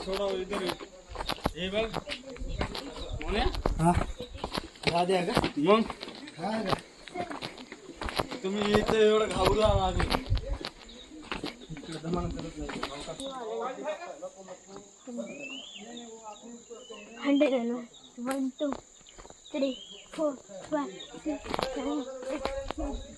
छोड़ो इधर ये बघ मोन्या हा द्या का मग हा तुम्ही इथे एवढं घाबरू आधी Hundred and 1, 2, 3, 4, 5, 6, 7, 8.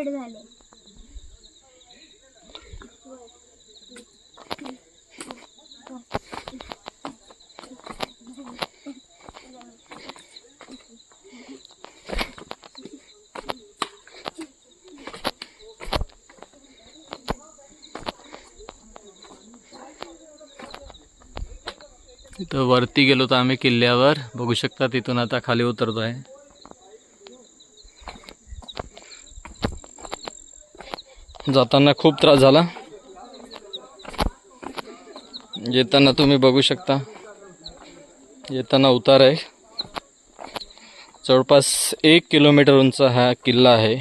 झाले. इथं वरती गेलो तर आम्ही किल्ल्यावर बघू शकता. तिथून आता खाली उतरतोय. जाताना खूप त्रास झाला. येताना तुम्ही बघू शकता, येताना उतार आहे. जवळपास 1 किलोमीटर उंच हा किल्ला आहे.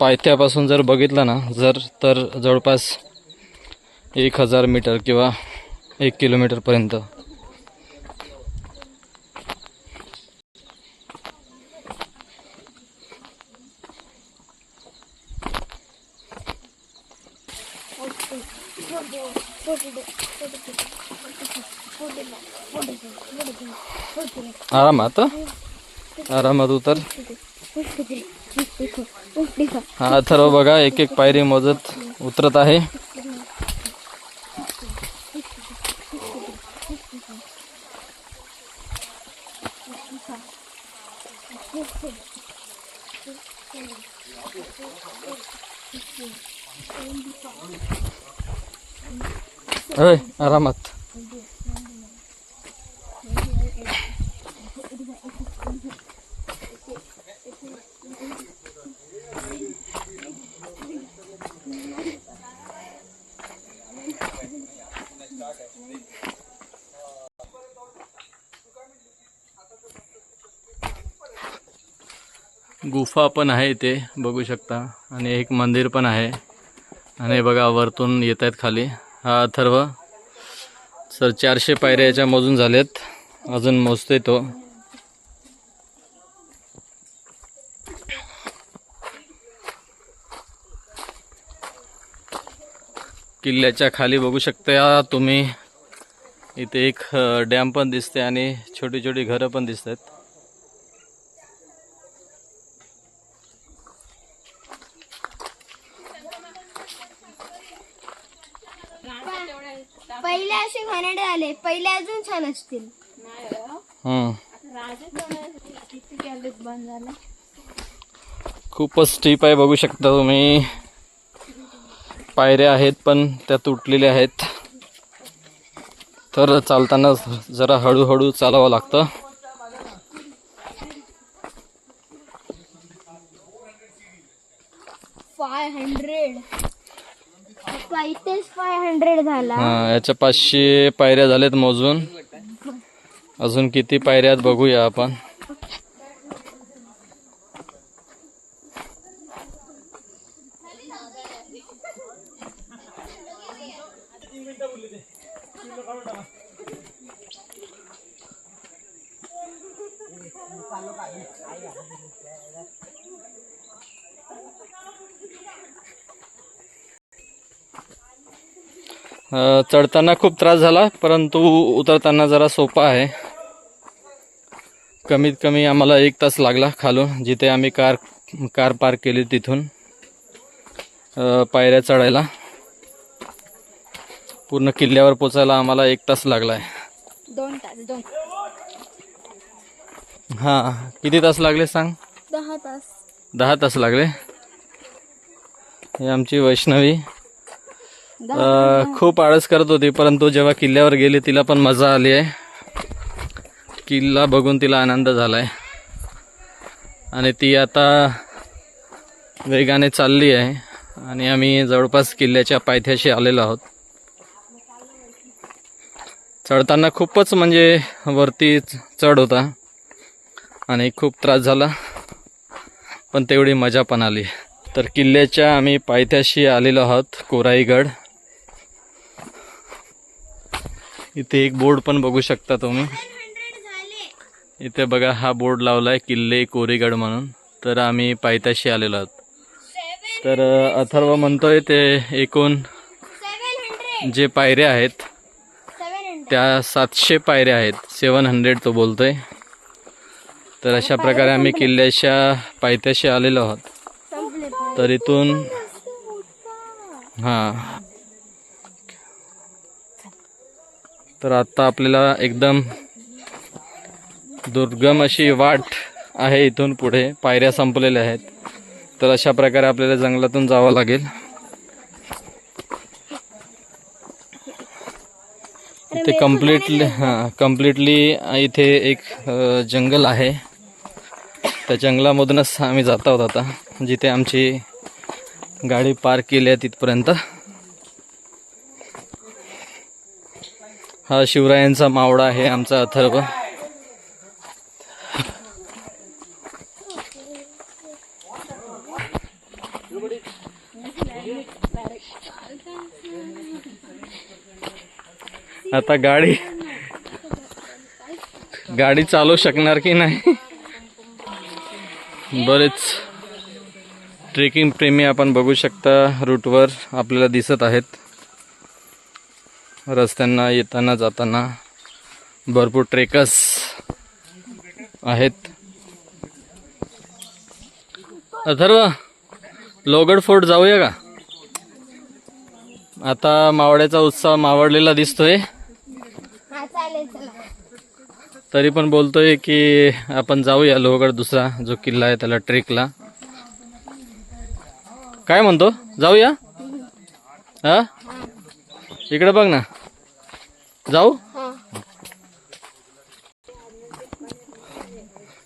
पायथ्यापासून जर बघितलं ना तर जवळपास 1000 मीटर किंवा 1 किलोमीटर पर्यंत. आरामात उतर. हा अथर्व बघा एक एक पायरी मोजत उतरत आहे. आरामात. गुफा पण आहे इथे बघू शकता आणि एक मंदिर पण आहे. आणि बघा वरतून येत आहेत खाली. हा अथर्व सर 400 पायऱ्या याच्या मोजून झालेत. अजून मोजतोय तो. किल्ल्याच्या खाली बघू शकता तुम्ही, इथे एक डॅम पण दिसते आणि छोटी छोटी घरं पण दिसतात. पहिले असे घाणेरडे आले, पहिले अजून छान असतील. खूपच स्टीप आहे बघू शकता तुम्ही. पायऱ्या आहेत पण त्या तुटलेल्या आहेत, तर चालताना जरा हळूहळू चालावं लागतं. इथेच 500 झाला. हा, याच्या 500 पायऱ्या झाल्यात मोजून. अजून किती पायऱ्या आहेत बघूया आपण. चढताना खूप त्रास झाला, परंतु उतरताना जरा सोपा आहे. कमीत कमी आम्हाला 1 तास लागला खालून, जिथे आम्ही कार पार्क केली तिथून पायऱ्या चढायला. पूर्ण किल्ल्यावर पोचायला आम्हाला 1 तास लागला आहे. 2 तास. हां, किती तास लागले सांग? 10 तास. 10 तास लागले. ही आमची वैष्णवी खूप आळस करत होती, परंतु जेव्हा किल्ल्यावर गेली तिला पण मजा आली आहे. किल्ला बघून तिला आनंद झाला आहे आणि ती आता वेगाने चालली आहे. आणि आम्ही जवळपास किल्ल्याच्या पायथ्याशी आलेलो आहोत. चढताना खूपच म्हणजे वरती चढ होता आणि खूप त्रास झाला, पण तेवढी मजा पण आली. तर किल्ल्याच्या आम्ही पायथ्याशी आलेलो आहोत, कोराईगड. इथे एक बोर्ड पण बघू शकता तुम्ही. इथे बघा, हा बोर्ड लावलाय किल्ले कोरीगड म्हणून. तर आम्ही पायथ्याशी आलेलो आहोत. तर अथर्व म्हणतोय ते एकूण जे पायऱ्या आहेत त्या 700 पायऱ्या आहेत. 700 तो बोलतोय. तर अशा प्रकारे आम्ही किल्ल्याच्या पायथ्याशी आलेलो आहोत. तर इथून हां, तर आता आपल्याला एकदम दुर्गम अशी वाट आहे. इथून पुढे पायऱ्या संपलेल्या आहेत. तर अशा प्रकारे आपल्याला जंगलातून जावं लागेल. इथे कम्प्लिटली इथे एक जंगल आहे. त्या जंगलामधूनच आम्ही जात आहोत आता, जिथे आमची गाडी पार्क केली आहे तिथपर्यंत. हा शिवरायांचा मावळा आहे आमचा अथर्व. आता गाडी चालवू शकणार की नाही. बरेच ट्रेकिंग प्रेमी आपण बघू शकता रूटवर आपल्याला दिसत आहेत. रस्त्यांना येताना जाताना भरपूर ट्रेकर्स आहेत. अथर्व, लोहगड फोर्ट जाऊया का? आता मावळ्याचा उत्साह मावळलेला दिसतोय. तरी पण बोलतोय की आपण जाऊया लोहगड, दुसरा जो किल्ला आहे त्याला ट्रेकला. काय म्हणतो, जाऊया? हा, इकडे बघ ना, जाऊ?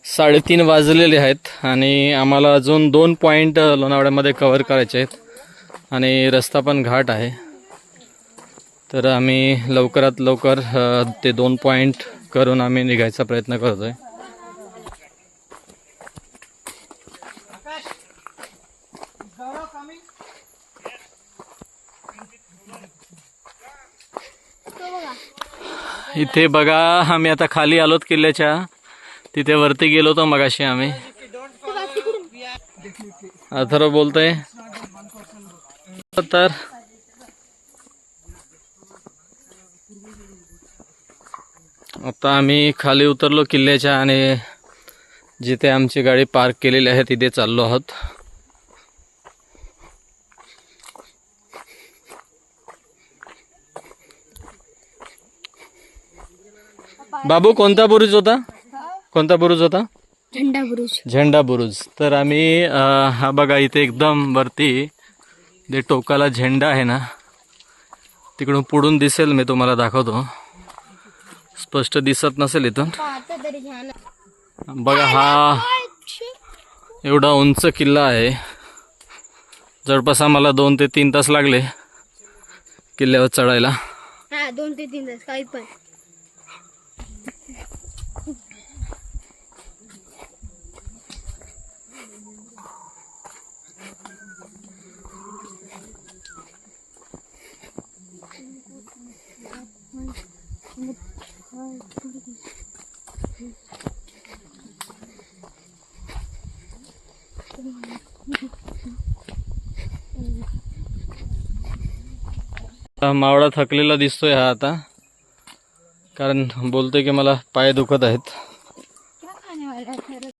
3:30 वाजलेले आहेत आणि आम्हाला अजून 2 पॉईंट लोणावळ्यामध्ये कव्हर करायचे आहेत आणि रस्ता पण घाट आहे. तर आम्ही लवकरात लवकर ते 2 पॉईंट करून आम्ही निघायचा प्रयत्न करतोय. इथे बघा, आम्ही आता खाली आलोत किल्ल्याच्या. तिथे वरती गेलो होतो मगाशी आम्ही. अथर्व बोलतोय. तर आता आम्ही खाली उतरलो किल्ल्याच्या आणि जिथे आमची गाडी पार्क केलेली आहे तिथे चाललो आहोत. बाबू, कोणता बुरुज होता? कोणता बुरुज होता? झेंडा बुरुज. झेंडा बुरुज. तर आम्ही हा बघा, इथे एकदम वरती जे टोकाला झेंडा आहे ना, तिकडून पुढून दिसेल, मी तुम्हाला दाखवतो. स्पष्ट दिसत नसेल इथून. बघा, हा एवढा उंच किल्ला आहे जवळपास आम्हाला 2 ते 3 तास लागले किल्ल्यावर चढायला. हा 2 ते 3 तास काही पण. मावळा थकलेला दिसतोय हा आता, कारण बोलतोय की मला पाय दुखत आहेत.